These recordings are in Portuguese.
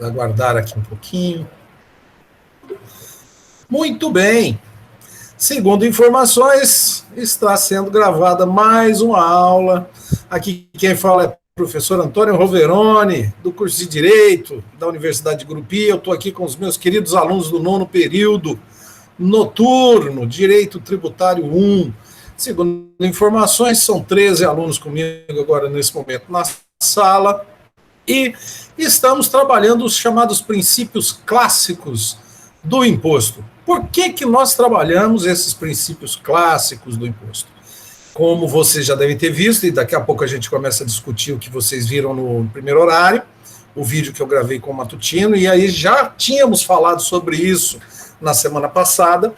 Aguardar aqui um pouquinho. Muito bem. Segundo informações, está sendo gravada mais uma aula. Aqui quem fala é o professor Antônio Roveroni, do curso de Direito da Universidade de Gurupi. Eu estou aqui com os meus queridos alunos do 9º período noturno, Direito Tributário 1. Segundo informações, são 13 alunos comigo agora nesse momento na sala. E estamos trabalhando os chamados princípios clássicos do imposto. Por que nós trabalhamos esses princípios clássicos do imposto? Como vocês já devem ter visto, e daqui a pouco a gente começa a discutir o que vocês viram no primeiro horário, o vídeo que eu gravei com o Matutino, e aí já tínhamos falado sobre isso na semana passada,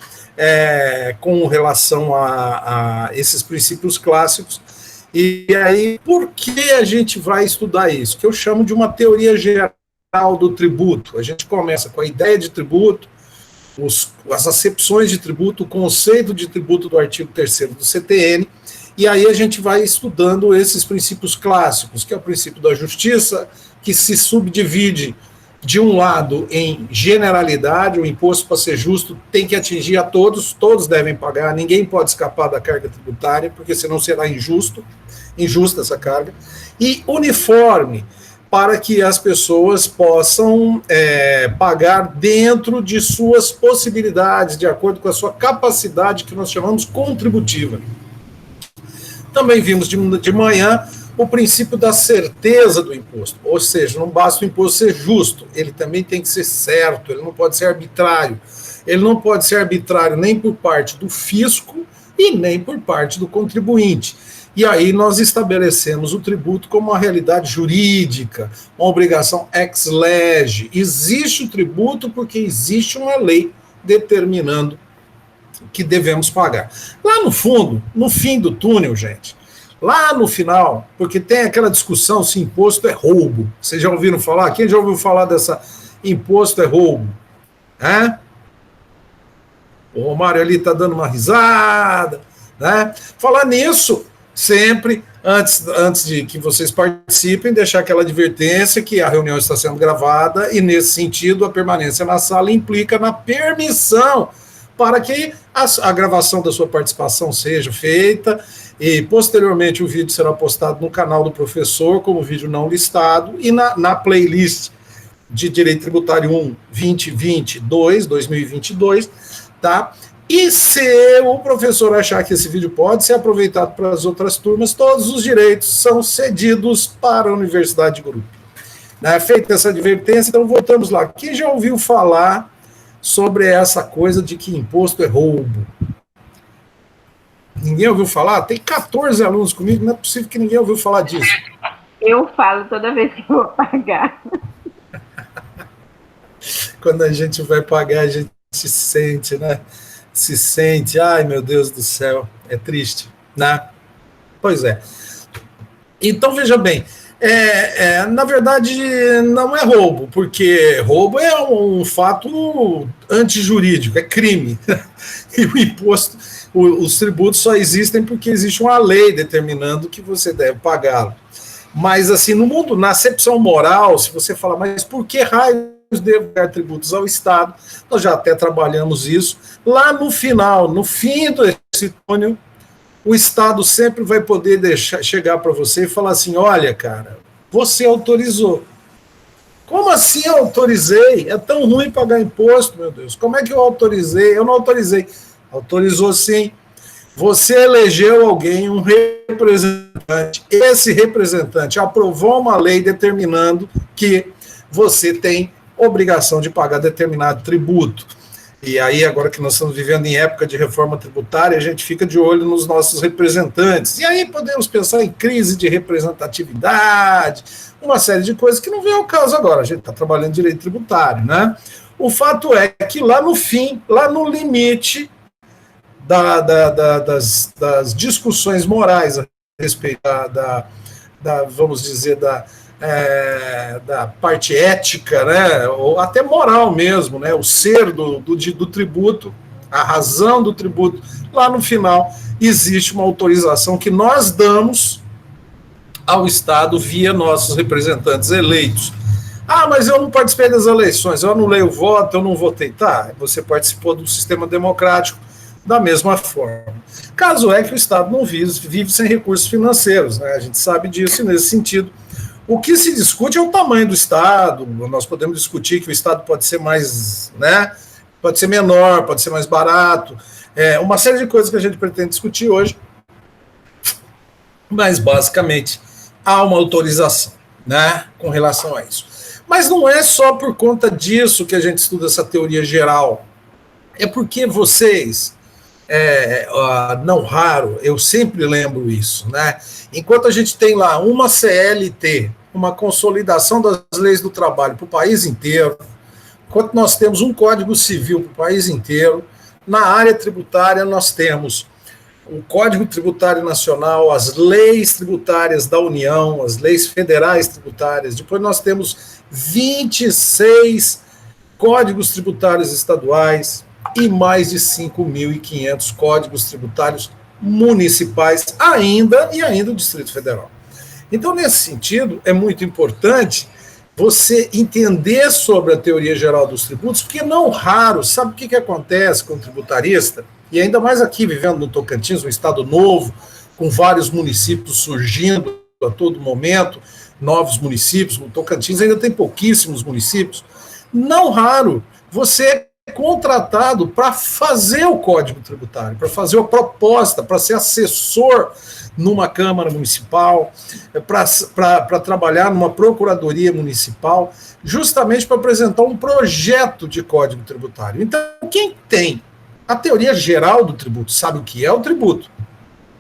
com relação a esses princípios clássicos. E aí, por que a gente vai estudar isso? Que eu chamo de uma teoria geral do tributo. A gente começa com a ideia de tributo, as acepções de tributo, o conceito de tributo do artigo 3º do CTN, e aí a gente vai estudando esses princípios clássicos, que é o princípio da justiça, que se subdivide de um lado em generalidade, o imposto para ser justo tem que atingir a todos, todos devem pagar, ninguém pode escapar da carga tributária, porque senão será injusta essa carga, e uniforme, para que as pessoas possam pagar dentro de suas possibilidades, de acordo com a sua capacidade, que nós chamamos contributiva. Também vimos de manhã o princípio da certeza do imposto, ou seja, não basta o imposto ser justo, ele também tem que ser certo, ele não pode ser arbitrário. Ele não pode ser arbitrário nem por parte do fisco e nem por parte do contribuinte. E aí nós estabelecemos o tributo como uma realidade jurídica, uma obrigação ex lege. Existe o tributo porque existe uma lei determinando que devemos pagar. Lá no fundo, no fim do túnel, gente, lá no final, porque tem aquela discussão se imposto é roubo. Vocês já ouviram falar? Quem já ouviu falar dessa imposto é roubo? O Romário ali está dando uma risada, né? Falar nisso, sempre, antes de que vocês participem, deixar aquela advertência que a reunião está sendo gravada e, nesse sentido, a permanência na sala implica na permissão para que a gravação da sua participação seja feita e, posteriormente, o vídeo será postado no canal do professor como vídeo não listado e na playlist de Direito Tributário 1 2022, tá? E se o professor achar que esse vídeo pode ser aproveitado para as outras turmas, todos os direitos são cedidos para a Universidade de Gurupi. Feita essa advertência, então voltamos lá. Quem já ouviu falar sobre essa coisa de que imposto é roubo? Ninguém ouviu falar? Tem 14 alunos comigo, não é possível que ninguém ouviu falar disso. Eu falo toda vez que eu vou pagar. Quando a gente vai pagar, a gente se sente, né? Se sente, ai meu Deus do céu, é triste, né? Pois é. Então, veja bem, na verdade não é roubo, porque roubo é um fato antijurídico, é crime. E o imposto, os tributos só existem porque existe uma lei determinando que você deve pagá-lo. Mas assim, no mundo, na acepção moral, se você fala, mas por que raio devo pagar tributos ao Estado? Nós já até trabalhamos isso. Lá no final, no fim desse túnel, o Estado sempre vai poder chegar para você e falar assim, olha, cara, você autorizou. Como assim eu autorizei? É tão ruim pagar imposto, meu Deus. Como é que eu autorizei? Eu não autorizei. Autorizou sim. Você elegeu alguém, um representante. Esse representante aprovou uma lei determinando que você tem obrigação de pagar determinado tributo. E aí, agora que nós estamos vivendo em época de reforma tributária, a gente fica de olho nos nossos representantes. E aí podemos pensar em crise de representatividade, uma série de coisas que não vem ao caso agora. A gente está trabalhando direito tributário, né? O fato é que lá no fim, lá no limite das discussões morais a respeito vamos dizer, da parte ética, né, ou até moral mesmo, né, o ser do tributo, a razão do tributo, lá no final existe uma autorização que nós damos ao Estado via nossos representantes eleitos. Ah, mas eu não participei das eleições, eu anulei o voto, eu não votei. Tá, você participou do sistema democrático da mesma forma. Caso é que o Estado não vive sem recursos financeiros, né? A gente sabe disso e, nesse sentido, o que se discute é o tamanho do Estado. Nós podemos discutir que o Estado pode ser mais, né? Pode ser menor, pode ser mais barato. Uma série de coisas que a gente pretende discutir hoje, mas basicamente há uma autorização, né, com relação a isso. Mas não é só por conta disso que a gente estuda essa teoria geral. É porque vocês, não raro, eu sempre lembro isso, né? Enquanto a gente tem lá uma CLT, uma consolidação das leis do trabalho para o país inteiro, enquanto nós temos um Código Civil para o país inteiro, na área tributária nós temos o Código Tributário Nacional, as leis tributárias da União, as leis federais tributárias, depois nós temos 26 códigos tributários estaduais e mais de 5.500 códigos tributários municipais, ainda o Distrito Federal. Então, nesse sentido, é muito importante você entender sobre a teoria geral dos tributos, porque não raro, sabe o que acontece com o tributarista? E ainda mais aqui, vivendo no Tocantins, um estado novo, com vários municípios surgindo a todo momento, novos municípios, o Tocantins ainda tem pouquíssimos municípios. Não raro, você é contratado para fazer o Código Tributário, para fazer a proposta, para ser assessor numa Câmara Municipal, para trabalhar numa Procuradoria Municipal, justamente para apresentar um projeto de Código Tributário. Então, quem tem a teoria geral do tributo, sabe o que é o tributo,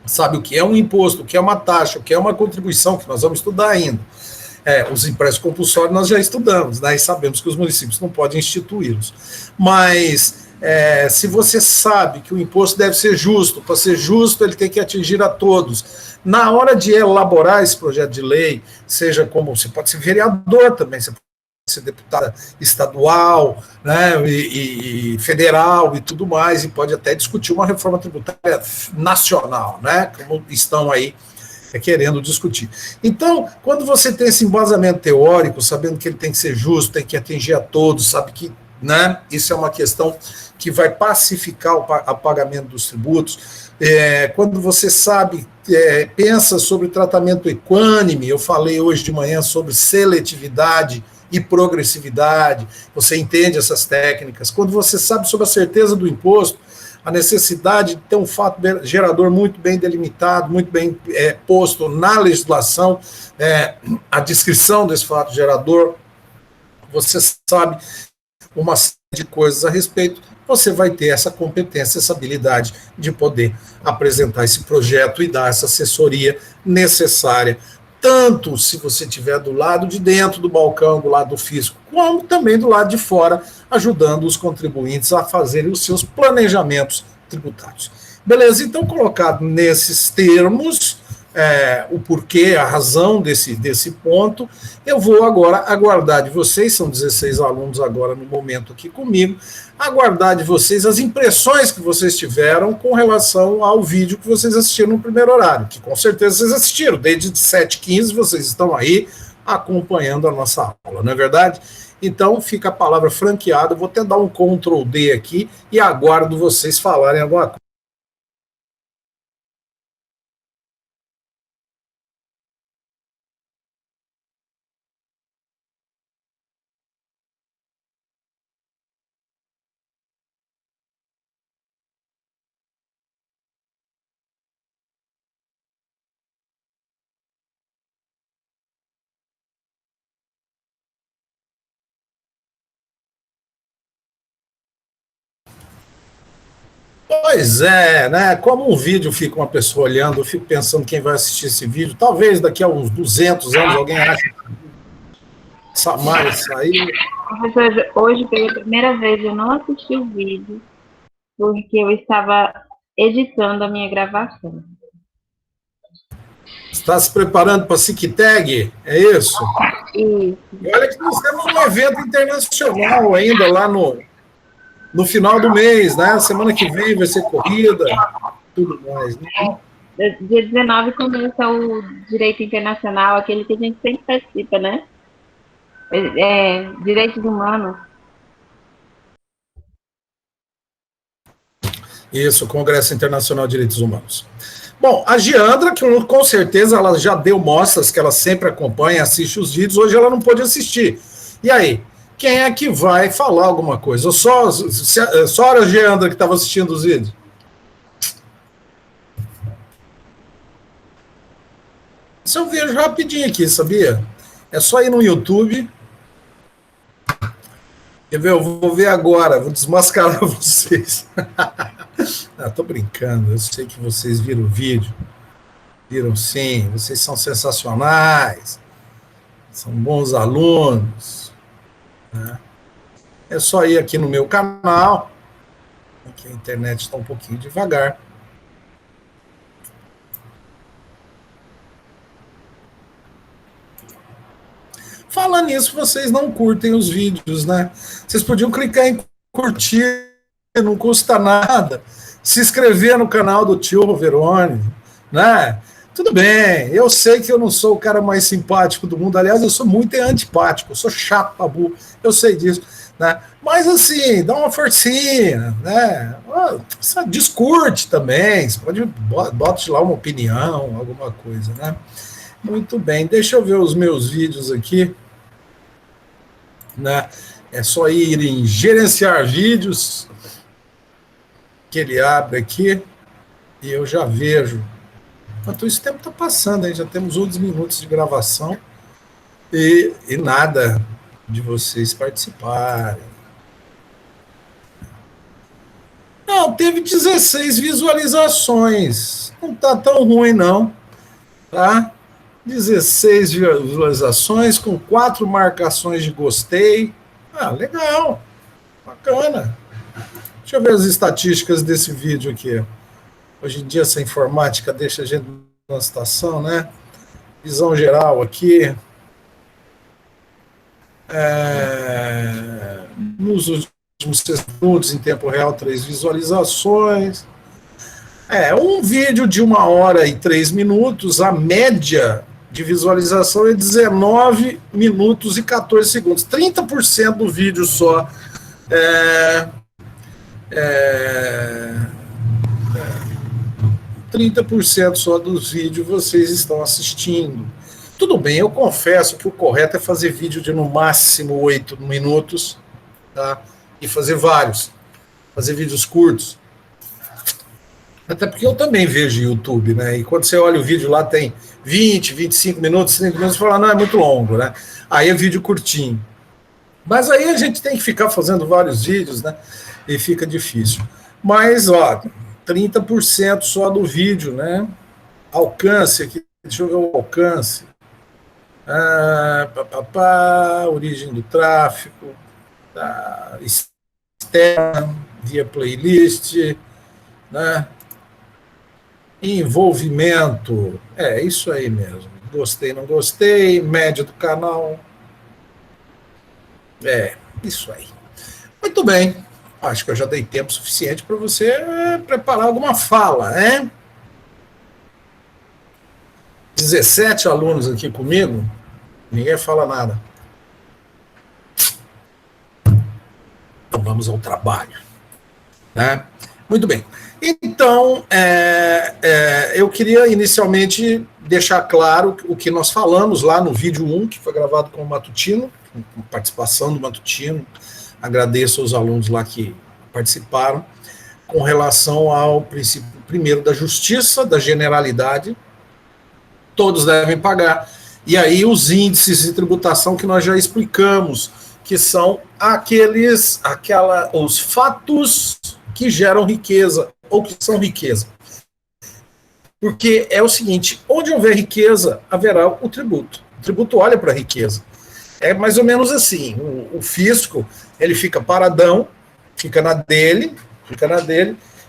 sabe o que é um imposto, o que é uma taxa, o que é uma contribuição, que nós vamos estudar ainda. Os empréstimos compulsórios nós já estudamos, né, e sabemos que os municípios não podem instituí-los. Mas se você sabe que o imposto deve ser justo, para ser justo ele tem que atingir a todos. Na hora de elaborar esse projeto de lei, seja como, você pode ser vereador também, você pode ser deputada estadual, né, e federal e tudo mais, e pode até discutir uma reforma tributária nacional, né, como estão aí querendo discutir. Então, quando você tem esse embasamento teórico, sabendo que ele tem que ser justo, tem que atingir a todos, sabe que, né, isso é uma questão que vai pacificar o pagamento dos tributos, quando você sabe, pensa sobre tratamento equânime, eu falei hoje de manhã sobre seletividade e progressividade, você entende essas técnicas, quando você sabe sobre a certeza do imposto, a necessidade de ter um fato gerador muito bem delimitado, muito bem posto na legislação, a descrição desse fato gerador, você sabe uma série de coisas a respeito, você vai ter essa competência, essa habilidade de poder apresentar esse projeto e dar essa assessoria necessária, tanto se você estiver do lado de dentro do balcão, do lado do fisco, como também do lado de fora, ajudando os contribuintes a fazerem os seus planejamentos tributários. Beleza? Então, colocado nesses termos, o porquê, a razão desse ponto, eu vou agora aguardar de vocês, são 16 alunos agora no momento aqui comigo, aguardar de vocês as impressões que vocês tiveram com relação ao vídeo que vocês assistiram no primeiro horário, que com certeza vocês assistiram, desde 7h15 vocês estão aí acompanhando a nossa aula, não é verdade? Então, fica a palavra franqueada, eu vou até dar um Ctrl D aqui e aguardo vocês falarem alguma coisa. Pois é, né? Como um vídeo fica uma pessoa olhando, eu fico pensando quem vai assistir esse vídeo. Talvez daqui a uns 200 anos alguém ache que Samara saiu. Professor, hoje pela primeira vez eu não assisti o vídeo, porque eu estava editando a minha gravação. Está se preparando para a SICTAG? É isso? Isso. E olha que nós temos um evento internacional ainda lá no final do mês, né? Semana que vem vai ser corrida, tudo mais, né? Dia 19 começa o Direito Internacional, aquele que a gente sempre participa, né? Direitos humanos. Isso, Congresso Internacional de Direitos Humanos. Bom, a Giandra, que com certeza ela já deu mostras que ela sempre acompanha, assiste os vídeos, hoje ela não pôde assistir. E aí, quem é que vai falar alguma coisa? Só a Giandra que estava assistindo os vídeos? Isso eu vejo rapidinho aqui, sabia? É só ir no YouTube. Quer ver? Eu vou ver agora, vou desmascarar vocês. Tô brincando, eu sei que vocês viram o vídeo. Viram sim, vocês são sensacionais, são bons alunos. Né? É só ir aqui no meu canal, que a internet está um pouquinho devagar. Falando nisso, vocês não curtem os vídeos, né? Vocês podiam clicar em curtir, não custa nada. Se inscrever no canal do tio Roveroni, né? Tudo bem, eu sei que eu não sou o cara mais simpático do mundo, aliás, eu sou muito antipático, eu sou chato, tabu, eu sei disso, né? Mas assim, dá uma forcinha, né? Discute também, você pode botar lá uma opinião, alguma coisa, né? Muito bem, deixa eu ver os meus vídeos aqui, né? É só ir em gerenciar vídeos, que ele abre aqui, e eu já vejo. Enquanto isso, o tempo está passando, hein? Já temos 11 minutos de gravação e nada de vocês participarem. Não, teve 16 visualizações. Não está tão ruim, não. Tá? 16 visualizações com 4 marcações de gostei. Legal. Bacana. Deixa eu ver as estatísticas desse vídeo aqui. Hoje em dia essa informática deixa a gente numa situação, né? Visão geral aqui. Nos últimos 6 minutos, em tempo real, 3 visualizações. Um vídeo de 1 hora e 3 minutos, a média de visualização é 19 minutos e 14 segundos. 30% do vídeo só 30% só dos vídeos vocês estão assistindo. Tudo bem, eu confesso que o correto é fazer vídeo de no máximo 8 minutos, tá? E fazer vários. Fazer vídeos curtos. Até porque eu também vejo YouTube, né? E quando você olha o vídeo lá tem 20, 25 minutos, 30 minutos, você fala, não, é muito longo, né? Aí é vídeo curtinho. Mas aí a gente tem que ficar fazendo vários vídeos, né? E fica difícil. Mas, 30% só do vídeo, né? Alcance aqui, deixa eu ver o alcance. Origem do tráfego, externa, via playlist, né? Envolvimento, isso aí mesmo. Gostei, não gostei, média do canal. Isso aí. Muito bem. Acho que eu já dei tempo suficiente para você preparar alguma fala, né? 17 alunos aqui comigo, ninguém fala nada. Então vamos ao trabalho, né? Muito bem. Então, eu queria inicialmente deixar claro o que nós falamos lá no vídeo 1, que foi gravado com o Matutino, com participação do Matutino. Agradeço aos alunos lá que participaram, com relação ao princípio primeiro da justiça, da generalidade, todos devem pagar. E aí os índices de tributação que nós já explicamos, que são os fatos que geram riqueza, ou que são riqueza. Porque é o seguinte, onde houver riqueza, haverá o tributo. O tributo olha para a riqueza. É mais ou menos assim, o fisco, ele fica paradão, fica na dele,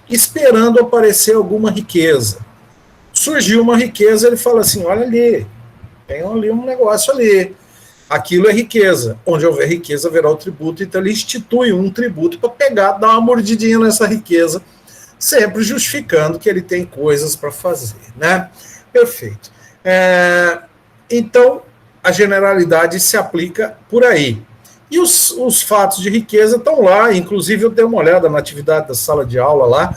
esperando aparecer alguma riqueza. Surgiu uma riqueza, ele fala assim, olha ali, tem ali um negócio ali. Aquilo é riqueza. Onde houver riqueza, haverá o tributo, então ele institui um tributo para pegar, dar uma mordidinha nessa riqueza, sempre justificando que ele tem coisas para fazer, né? Perfeito. Então, a generalidade se aplica por aí. E os fatos de riqueza estão lá, inclusive eu dei uma olhada na atividade da sala de aula lá,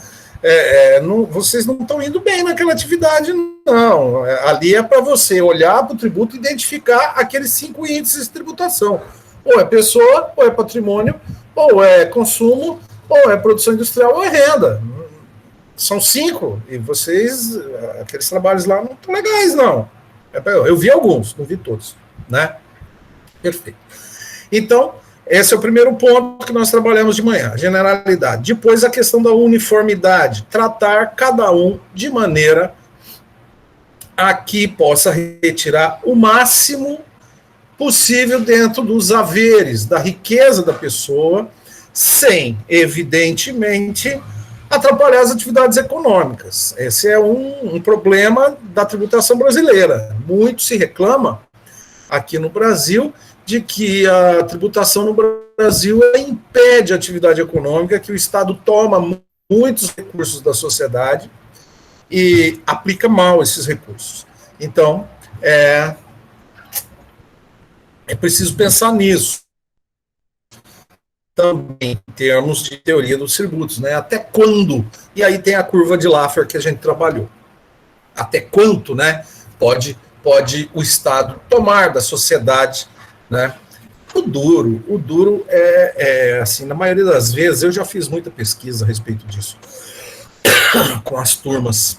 vocês não estão indo bem naquela atividade, não. Ali é para você olhar para o tributo e identificar aqueles 5 índices de tributação. Ou é pessoa, ou é patrimônio, ou é consumo, ou é produção industrial, ou é renda. São 5, e vocês, aqueles trabalhos lá não estão legais, não. Eu vi alguns, não vi todos, né? Perfeito. Então, esse é o primeiro ponto que nós trabalhamos de manhã, generalidade. Depois, a questão da uniformidade, tratar cada um de maneira a que possa retirar o máximo possível dentro dos haveres, da riqueza da pessoa, sem, evidentemente, atrapalhar as atividades econômicas. Esse é um problema da tributação brasileira. Muito se reclama aqui no Brasil de que a tributação no Brasil impede a atividade econômica, que o Estado toma muitos recursos da sociedade e aplica mal esses recursos. Então, é preciso pensar nisso também, em termos de teoria dos tributos, né? Até quando? E aí tem a curva de Laffer que a gente trabalhou. Até quanto, né? Pode o Estado tomar da sociedade, né? O duro assim, na maioria das vezes, eu já fiz muita pesquisa a respeito disso, com as turmas.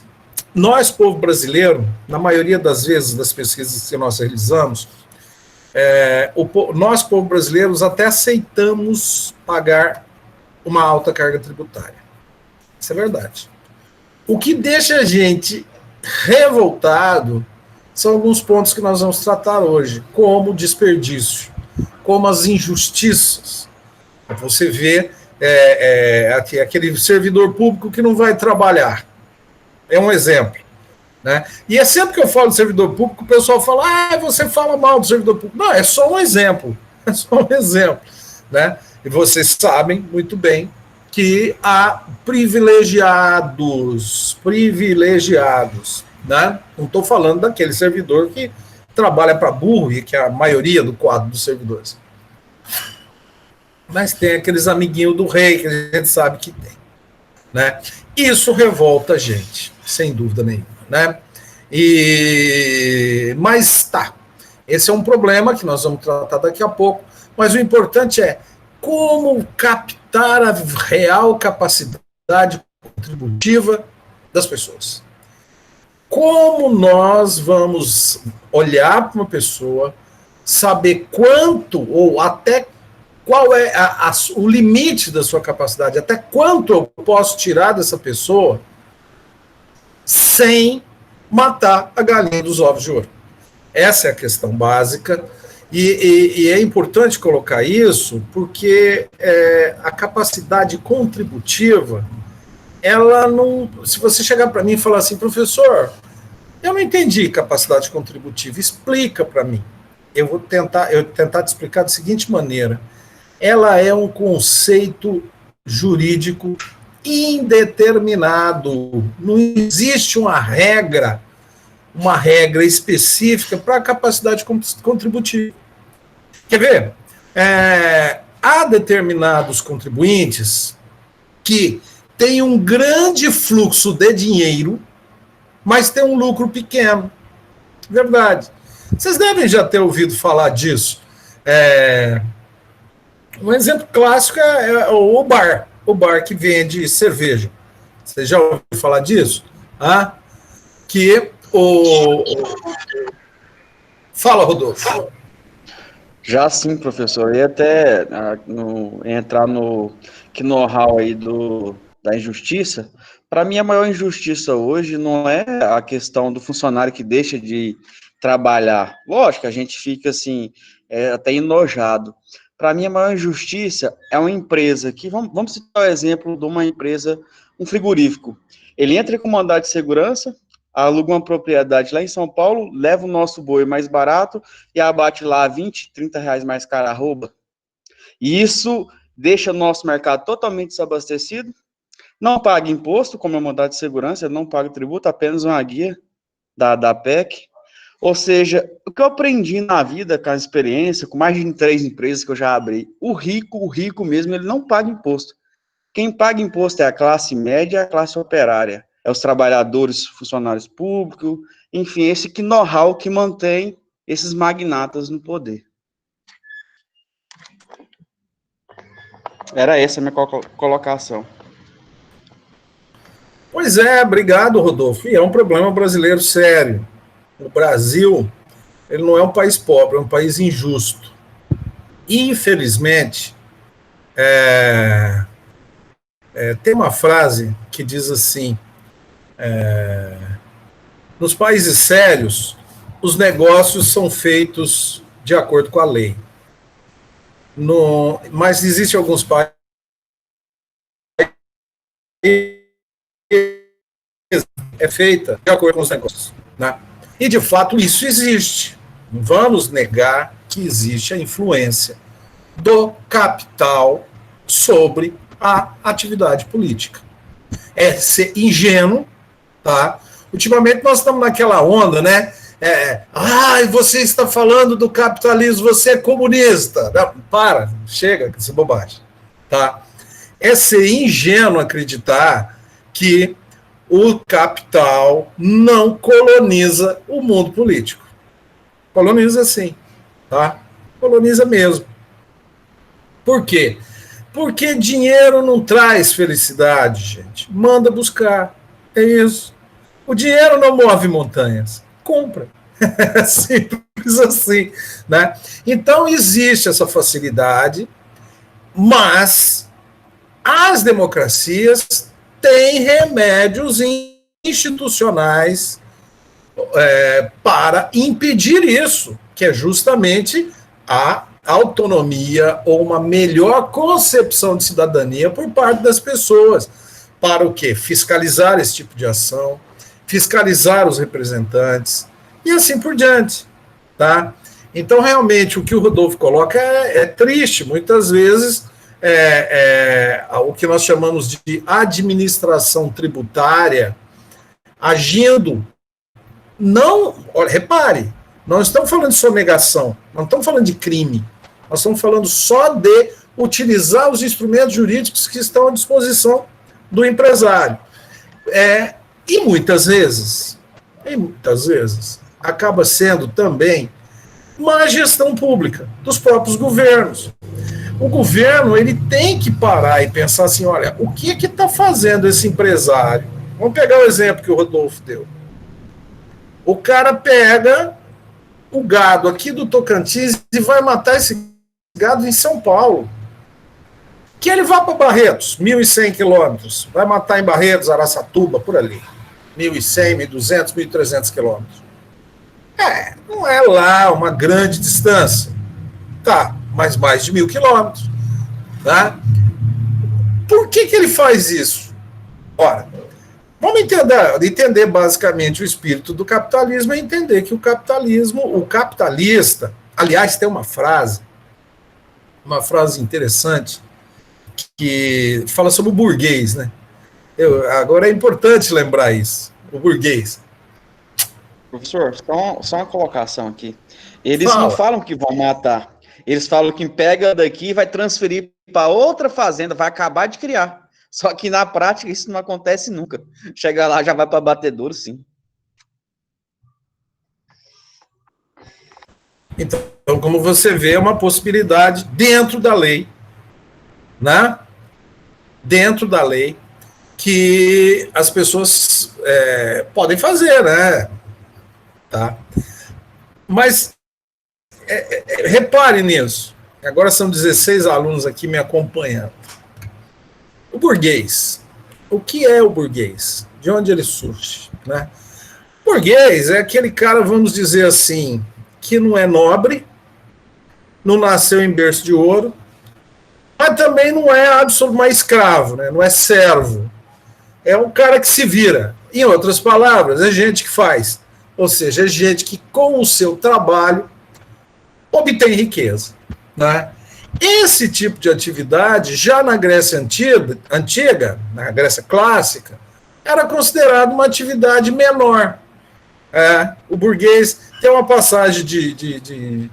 Nós, povo brasileiro, na maioria das vezes das pesquisas que nós realizamos, nós, povo brasileiros, até aceitamos pagar uma alta carga tributária. Isso é verdade. O que deixa a gente revoltado são alguns pontos que nós vamos tratar hoje, como o desperdício, como as injustiças. Você vê aquele servidor público que não vai trabalhar. É um exemplo. Né? E é sempre que eu falo de servidor público, o pessoal fala, você fala mal do servidor público. Não, é só um exemplo. É só um exemplo. Né? E vocês sabem muito bem que há privilegiados, né? Não estou falando daquele servidor que trabalha para burro, e que é a maioria do quadro dos servidores. Mas tem aqueles amiguinhos do rei que a gente sabe que tem. Né? Isso revolta a gente, sem dúvida nenhuma. Né? Mas tá, esse é um problema que nós vamos tratar daqui a pouco, mas o importante é como captar a real capacidade contributiva das pessoas. Como nós vamos olhar para uma pessoa, saber quanto ou até qual é o limite da sua capacidade, até quanto eu posso tirar dessa pessoa sem matar a galinha dos ovos de ouro. Essa é a questão básica, e é importante colocar isso, porque a capacidade contributiva, ela não... Se você chegar para mim e falar assim, professor, eu não entendi capacidade contributiva, explica para mim. Eu vou tentar te explicar da seguinte maneira. Ela é um conceito jurídico indeterminado. Não existe uma regra específica para a capacidade contributiva. Quer ver? Há determinados contribuintes que têm um grande fluxo de dinheiro, mas têm um lucro pequeno. Verdade. Vocês devem já ter ouvido falar disso. Um exemplo clássico é o bar que vende cerveja. Você já ouviu falar disso? Fala, Rodolfo. Já sim, professor. E até entrar no know-how aí da injustiça. Para mim, a maior injustiça hoje não é a questão do funcionário que deixa de trabalhar. Lógico, a gente fica assim, até enojado. Para mim, a maior injustiça é uma empresa que, vamos citar o exemplo de uma empresa, um frigorífico. Ele entra com mandado de segurança, aluga uma propriedade lá em São Paulo, leva o nosso boi mais barato e abate lá 20, 30 reais mais caro, rouba. E isso deixa o nosso mercado totalmente desabastecido, não paga imposto, como é mandado de segurança, não paga tributo, apenas uma guia da PEC. Ou seja, o que eu aprendi na vida, com a experiência, com mais de 3 empresas que eu já abri, o rico mesmo, ele não paga imposto. Quem paga imposto é a classe média e a classe operária. É os trabalhadores, funcionários públicos, enfim, esse know-how que mantém esses magnatas no poder. Era essa a minha colocação. Pois é, obrigado, Rodolfo. E é um problema brasileiro sério. O Brasil, ele não é um país pobre, é um país injusto. Infelizmente, tem uma frase que diz assim, nos países sérios, os negócios são feitos de acordo com a lei. Mas existem alguns países é feita de acordo com os negócios, né? E, de fato, isso existe. Não vamos negar que existe a influência do capital sobre a atividade política. É ser ingênuo, tá? Ultimamente nós estamos naquela onda, né? Você está falando do capitalismo, você é comunista. Não, para, chega com essa bobagem, tá? É ser ingênuo acreditar que o capital não coloniza o mundo político. Coloniza sim, tá? Coloniza mesmo. Por quê? Porque dinheiro não traz felicidade, gente. Manda buscar. É isso. O dinheiro não move montanhas. Compra. É simples assim, né? Então existe essa facilidade, mas as democracias têm remédios institucionais para impedir isso, que é justamente a autonomia ou uma melhor concepção de cidadania por parte das pessoas. Para o quê? Fiscalizar esse tipo de ação, fiscalizar os representantes e assim por diante, tá? Então, realmente, o que o Rodolfo coloca é triste. Muitas vezes, o que nós chamamos de administração tributária agindo, não, olha, repare, não estamos falando de sonegação, não estamos falando de crime, nós estamos falando só de utilizar os instrumentos jurídicos que estão à disposição do empresário. E muitas vezes, acaba sendo também má gestão pública dos próprios governos. O governo, ele tem que parar e pensar assim, olha, o que está fazendo esse empresário? Vamos pegar o exemplo que o Rodolfo deu. O cara pega o gado aqui do Tocantins e vai matar esse gado em São Paulo. Que ele vá para Barretos, 1.100 quilômetros. Vai matar em Barretos, Araçatuba, por ali. 1.100, 1.200, 1.300 quilômetros. Não é lá uma grande distância. Tá, mas mais de 1.000 quilômetros. Tá? Por que ele faz isso? Ora, vamos entender basicamente o espírito do capitalismo e entender que o capitalista, aliás, tem uma frase interessante que fala sobre o burguês, né? Agora é importante lembrar isso, o burguês. Professor, só uma colocação aqui. Eles não falam que vão matar, eles falam que pega daqui e vai transferir para outra fazenda, vai acabar de criar. Só que na prática isso não acontece nunca. Chega lá, já vai para batedouro, sim. Então, como você vê, é uma possibilidade dentro da lei, né? Dentro da lei, que as pessoas podem fazer, né? Tá? Mas repare nisso. Agora são 16 alunos aqui me acompanhando. O burguês. O que é o burguês? De onde ele surge? Né? O burguês é aquele cara, vamos dizer assim, que não é nobre, não nasceu em berço de ouro, mas também não é absolutamente escravo, né? Não é servo. É um cara que se vira. Em outras palavras, é gente que faz. Ou seja, é gente que com o seu trabalho obtém riqueza. Né? Esse tipo de atividade, já na Grécia antiga, na Grécia clássica, era considerado uma atividade menor. O burguês tem uma passagem de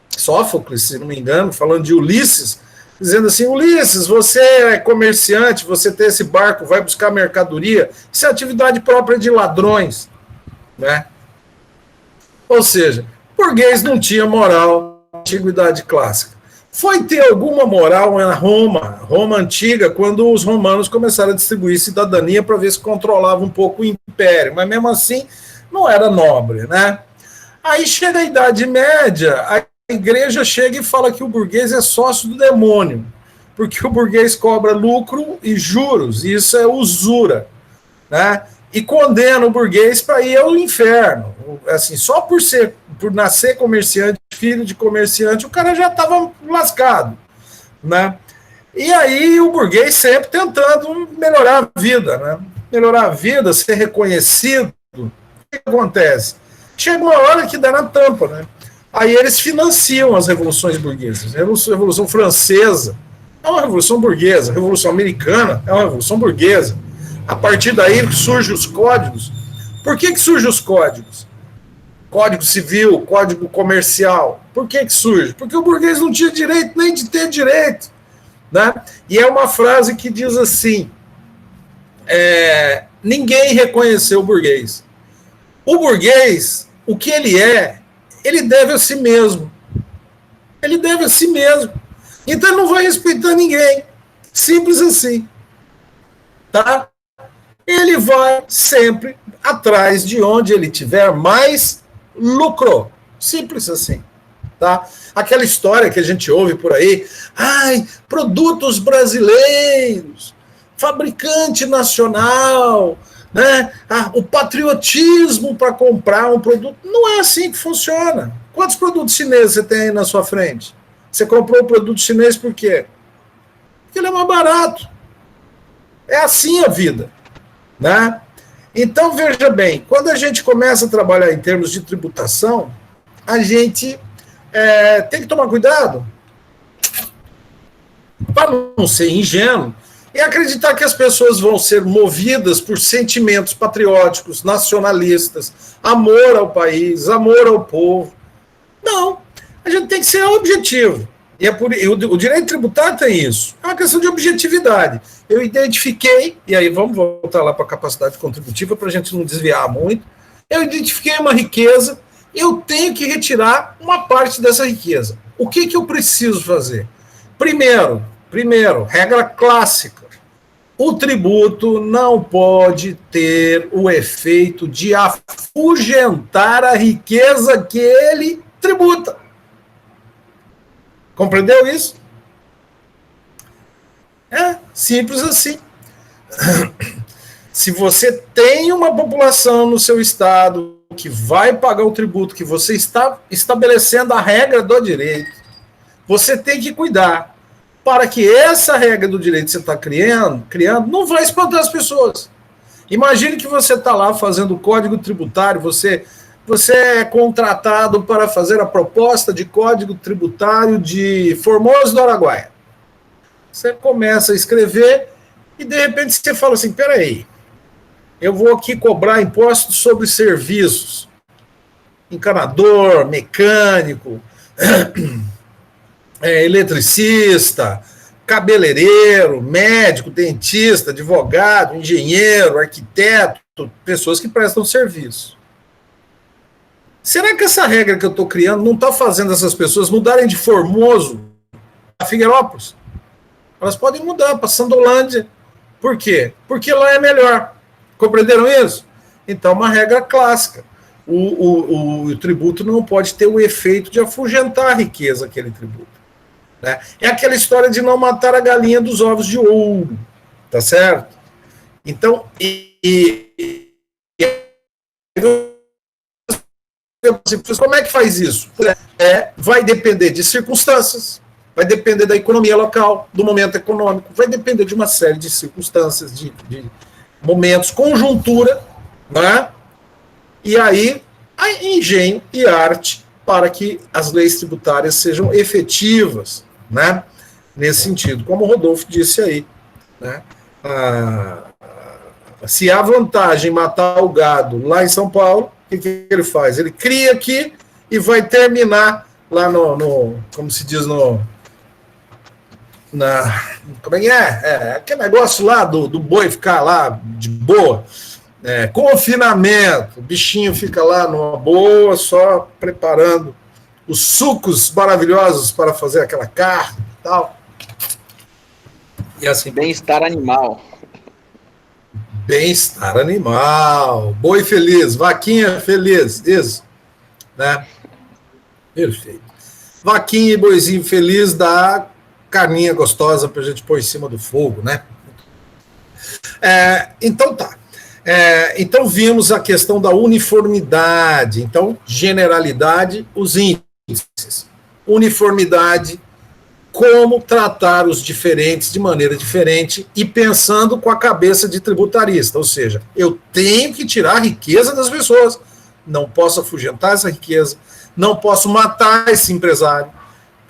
Sófocles, se não me engano, falando de Ulisses, dizendo assim: Ulisses, você é comerciante, você tem esse barco, vai buscar mercadoria, isso é atividade própria de ladrões, né? Ou seja, burguês não tinha moral na antiguidade clássica. Foi ter alguma moral na Roma antiga, quando os romanos começaram a distribuir cidadania para ver se controlava um pouco o império, mas mesmo assim não era nobre, né? Aí chega a Idade Média, a igreja chega e fala que o burguês é sócio do demônio, porque o burguês cobra lucro e juros, e isso é usura, né? E condena o burguês para ir ao inferno. Assim, só por nascer comerciante, filho de comerciante, o cara já estava lascado, né? E aí o burguês sempre tentando melhorar a vida, né? Melhorar a vida, ser reconhecido. O que acontece? Chega uma hora que dá na tampa, né? Aí eles financiam as revoluções burguesas. A Revolução Francesa é uma revolução burguesa, a Revolução Americana é uma revolução burguesa. A partir daí surgem os códigos. Por que surgem os códigos? Código civil, código comercial. Por que surge? Porque o burguês não tinha direito nem de ter direito, né? E é uma frase que diz assim: ninguém reconheceu o burguês. O burguês, o que ele deve a si mesmo. Ele deve a si mesmo. Então ele não vai respeitar ninguém. Simples assim. Tá? Ele vai sempre atrás de onde ele tiver mais lucro. Simples assim. Tá? Aquela história que a gente ouve por aí: produtos brasileiros, fabricante nacional, né? O patriotismo para comprar um produto. Não é assim que funciona. Quantos produtos chineses você tem aí na sua frente? Você comprou o produto chinês por quê? Porque ele é mais barato. É assim a vida, né? Então, veja bem, quando a gente começa a trabalhar em termos de tributação, a gente tem que tomar cuidado para não ser ingênuo e acreditar que as pessoas vão ser movidas por sentimentos patrióticos, nacionalistas, amor ao país, amor ao povo. Não, a gente tem que ser objetivo. E o direito tributário tem isso. É uma questão de objetividade. Eu identifiquei, e aí vamos voltar lá para a capacidade contributiva para a gente não desviar muito. Eu identifiquei uma riqueza, eu tenho que retirar uma parte dessa riqueza. O que eu preciso fazer? Primeiro, regra clássica: o tributo não pode ter o efeito de afugentar a riqueza que ele tributa. Compreendeu isso? É simples assim. Se você tem uma população no seu estado que vai pagar o tributo, que você está estabelecendo a regra do direito, você tem que cuidar para que essa regra do direito que você está criando não vai espantar as pessoas. Imagine que você está lá fazendo o código tributário, você é contratado para fazer a proposta de código tributário de Formoso do Araguaia. Você começa a escrever e, de repente, você fala assim: peraí, eu vou aqui cobrar impostos sobre serviços, encanador, mecânico, eletricista, cabeleireiro, médico, dentista, advogado, engenheiro, arquiteto, pessoas que prestam serviço. Será que essa regra que eu estou criando não está fazendo essas pessoas mudarem de Formoso a Figueirópolis? Elas podem mudar para Sandolândia. Por quê? Porque lá é melhor. Compreenderam isso? Então, uma regra clássica. O tributo não pode ter o efeito de afugentar a riqueza que ele tributa. Né? É aquela história de não matar a galinha dos ovos de ouro. Tá certo? Então, como é que faz isso? Vai depender de circunstâncias, vai depender da economia local, do momento econômico, vai depender de uma série de circunstâncias, de momentos, conjuntura, né? E aí, há engenho e arte para que as leis tributárias sejam efetivas, né? Nesse sentido, como o Rodolfo disse aí, né? Se há vantagem em matar o gado lá em São Paulo, que ele faz? Ele cria aqui e vai terminar lá como se diz, como é que é? Aquele negócio lá do boi ficar lá de boa, confinamento, o bichinho fica lá numa boa, só preparando os sucos maravilhosos para fazer aquela carne e tal. E assim, bem-estar animal. Bem-estar animal, boi feliz, vaquinha feliz, isso, né? Perfeito. Vaquinha e boizinho feliz dá carninha gostosa para a gente pôr em cima do fogo, né? Então tá. Então vimos a questão da uniformidade. Então, generalidade, os índices. Uniformidade, como tratar os diferentes de maneira diferente e pensando com a cabeça de tributarista. Ou seja, eu tenho que tirar a riqueza das pessoas. Não posso afugentar essa riqueza. Não posso matar esse empresário.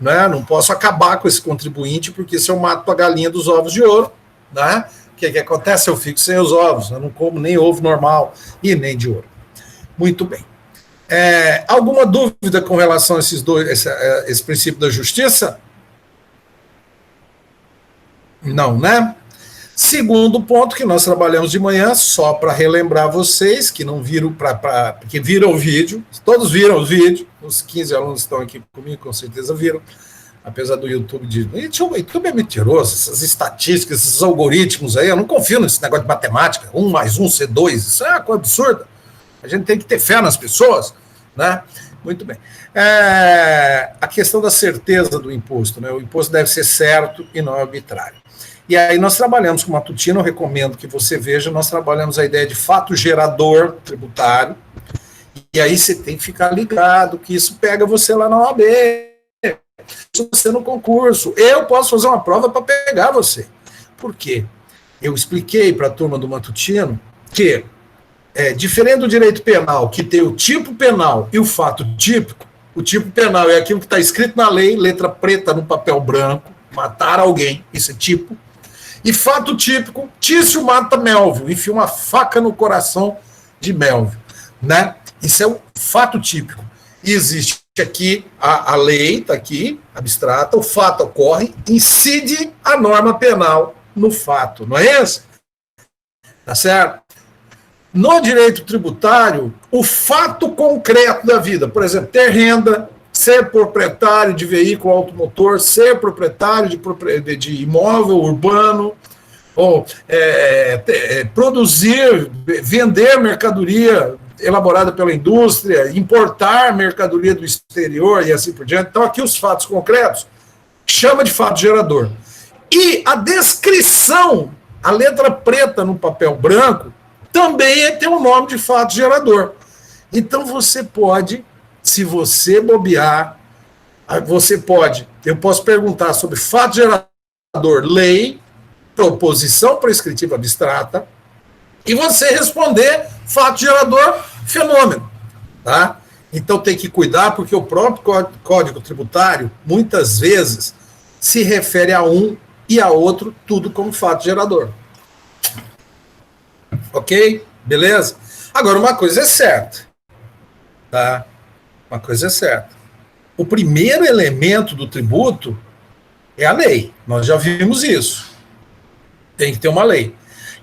Né? Não posso acabar com esse contribuinte, porque se eu mato a galinha dos ovos de ouro, né? O que acontece? Eu fico sem os ovos, eu não como nem ovo normal e nem de ouro. Muito bem. Alguma dúvida com relação a esse princípio da justiça? Não, né? Segundo ponto que nós trabalhamos de manhã, só para relembrar vocês que não viram, porque viram o vídeo, todos viram o vídeo, os 15 alunos que estão aqui comigo com certeza viram, apesar do YouTube de... O YouTube é mentiroso, essas estatísticas, esses algoritmos aí, eu não confio nesse negócio de matemática, 1 mais 1 ser 2, isso é uma coisa absurda. A gente tem que ter fé nas pessoas, né? Muito bem. A questão da certeza do imposto, né? O imposto deve ser certo e não arbitrário. E aí nós trabalhamos com Matutino, eu recomendo que você veja, nós trabalhamos a ideia de fato gerador tributário, e aí você tem que ficar ligado que isso pega você lá na OAB, você no concurso. Eu posso fazer uma prova para pegar você. Por quê? Eu expliquei para a turma do Matutino que, diferente do direito penal, que tem o tipo penal e o fato típico, o tipo penal é aquilo que está escrito na lei, letra preta no papel branco, matar alguém, isso é tipo. E fato típico, Tício mata Melvio, enfia uma faca no coração de Melvio, né? Isso é o fato típico. E existe aqui, a lei está aqui, abstrata, o fato ocorre, incide a norma penal no fato, não é isso? Tá certo? No direito tributário, o fato concreto da vida, por exemplo, ter renda, ser proprietário de veículo automotor, ser proprietário de imóvel urbano, ou produzir, vender mercadoria elaborada pela indústria, importar mercadoria do exterior e assim por diante. Então, aqui os fatos concretos chama de fato gerador. E a descrição, a letra preta no papel branco, também tem um nome de fato gerador. Então, você pode, se você bobear, eu posso perguntar sobre fato gerador, lei, proposição prescritiva abstrata, e você responder fato gerador, fenômeno. Tá? Então tem que cuidar, porque o próprio Código Tributário, muitas vezes, se refere a um e a outro, tudo como fato gerador. Ok? Beleza? Agora, uma coisa é certa. Tá? Uma coisa é certa. O primeiro elemento do tributo é a lei. Nós já vimos isso. Tem que ter uma lei.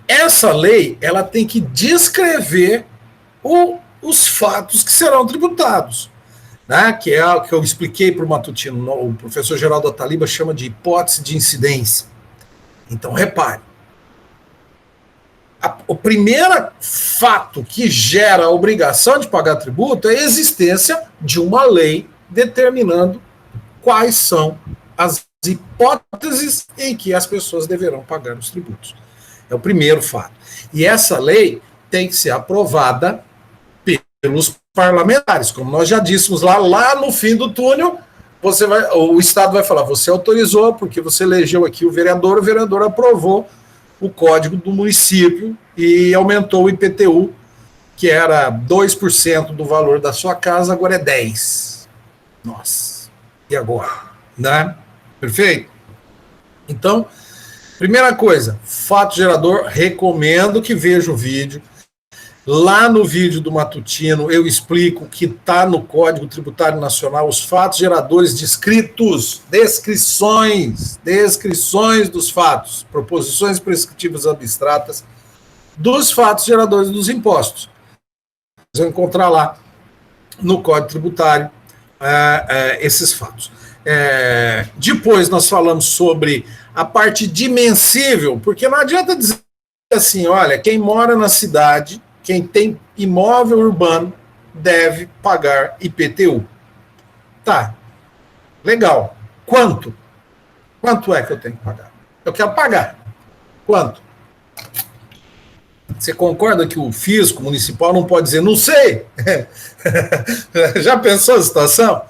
Essa lei, ela tem que descrever os fatos que serão tributados, né? Que é o que eu expliquei para o Matutino. O professor Geraldo Ataliba chama de hipótese de incidência. Então, repare. O primeiro fato que gera a obrigação de pagar tributo é a existência de uma lei determinando quais são as hipóteses em que as pessoas deverão pagar os tributos. É o primeiro fato. E essa lei tem que ser aprovada pelos parlamentares. Como nós já dissemos lá no fim do túnel, o Estado vai falar, você autorizou, porque você elegeu aqui o vereador aprovou o código do município e aumentou o IPTU, que era 2% do valor da sua casa, agora é 10%. Nossa, e agora? Né? Perfeito? Então, primeira coisa, fato gerador, recomendo que veja o vídeo. Lá no vídeo do Matutino, eu explico que está no Código Tributário Nacional os fatos geradores descritos, descrições dos fatos, proposições prescritivas abstratas dos fatos geradores dos impostos. Vocês vão encontrar lá no Código Tributário esses fatos. Depois nós falamos sobre a parte dimensível, porque não adianta dizer assim, olha, quem mora na cidade, quem tem imóvel urbano, deve pagar IPTU. Tá, legal. Quanto? Quanto é que eu tenho que pagar? Eu quero pagar. Quanto? Você concorda que o fisco municipal não pode dizer, não sei? Já pensou a situação?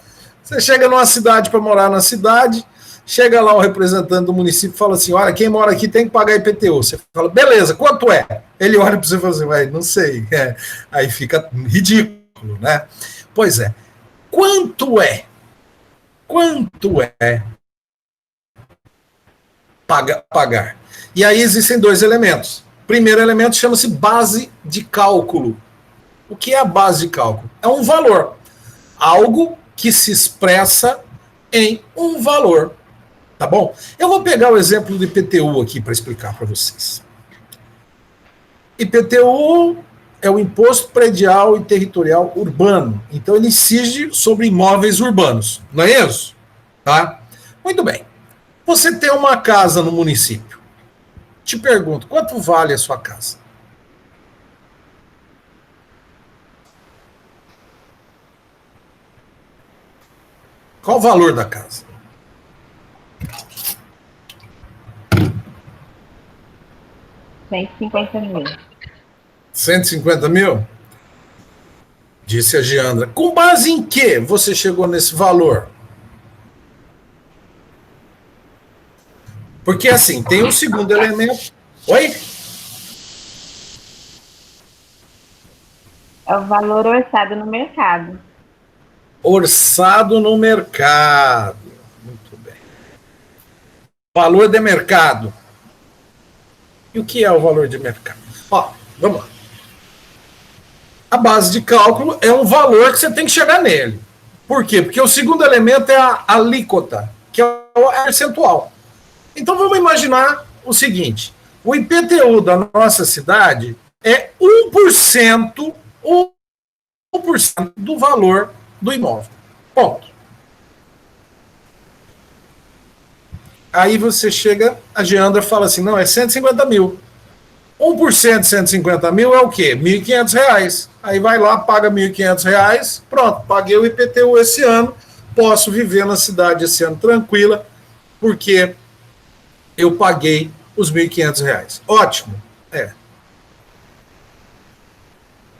Você chega numa cidade para morar na cidade, chega lá o representante do município e fala assim, olha, quem mora aqui tem que pagar IPTU. Você fala, beleza, quanto é? Ele olha para você e fala assim, vai, não sei. Aí fica ridículo, né? Pois é. Quanto é? Quanto é pagar? E aí existem dois elementos. O primeiro elemento chama-se base de cálculo. O que é a base de cálculo? É um valor. Algo que se expressa em um valor. Tá bom? Eu vou pegar o exemplo do IPTU aqui para explicar para vocês. IPTU é o Imposto Predial e Territorial Urbano. Então ele incide sobre imóveis urbanos. Não é isso? Tá? Muito bem. Você tem uma casa no município. Te pergunto, quanto vale a sua casa? Qual o valor da casa? R$ 150 mil? Disse a Giandra. Com base em que você chegou nesse valor? Porque assim, tem um segundo elemento. Oi? É o valor orçado no mercado. Orçado no mercado. Muito bem. Valor de mercado. E o que é o valor de mercado? Ó, vamos lá. A base de cálculo é um valor que você tem que chegar nele. Por quê? Porque o segundo elemento é a alíquota, que é o percentual. Então vamos imaginar o seguinte: o IPTU da nossa cidade é 1% do valor do imóvel. Ponto. Aí você chega, a Geandra fala assim, não, é 150 mil. 1% de 150 mil é o quê? R$ 1.500. Aí vai lá, paga R$ 1.500, pronto, paguei o IPTU esse ano, posso viver na cidade esse ano tranquila, porque eu paguei os R$ 1.500. Ótimo.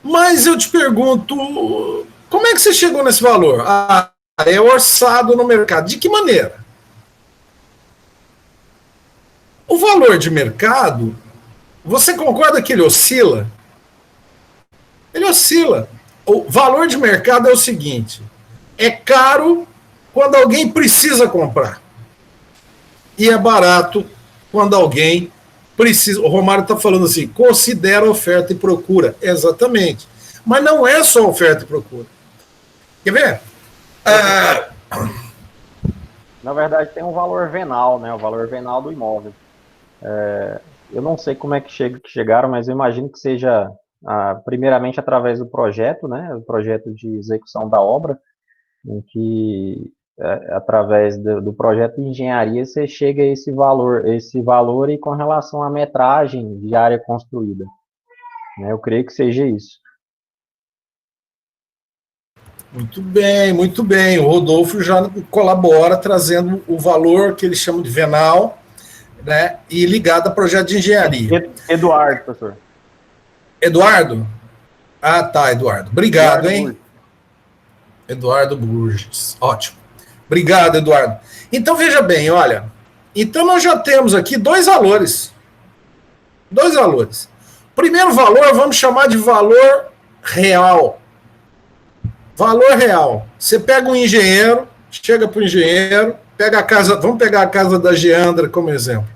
Mas eu te pergunto, como é que você chegou nesse valor? É orçado no mercado. De que maneira? O valor de mercado, você concorda que ele oscila? Ele oscila. O valor de mercado é o seguinte, é caro quando alguém precisa comprar. E é barato quando alguém precisa. O Romário está falando assim, considera oferta e procura. Exatamente. Mas não é só oferta e procura. Quer ver? Na verdade, tem um valor venal, né? O valor venal do imóvel. Eu não sei como é que chegaram, mas eu imagino que seja, primeiramente, através do projeto, né? O projeto de execução da obra, em que, através do projeto de engenharia, você chega a esse valor e com relação à metragem de área construída. Né? Eu creio que seja isso. Muito bem, muito bem. O Rodolfo já colabora trazendo o valor que eles chamam de venal, né, e ligado a projeto de engenharia. Eduardo, professor. Eduardo? Ah, tá, Eduardo. Obrigado, hein? Burges. Eduardo Burges. Ótimo. Obrigado, Eduardo. Então, veja bem, olha. Então, nós já temos aqui dois valores. Dois valores. Primeiro valor, vamos chamar de valor real. Valor real. Você pega um engenheiro, chega para o engenheiro, pega a casa, vamos pegar a casa da Geandra como exemplo.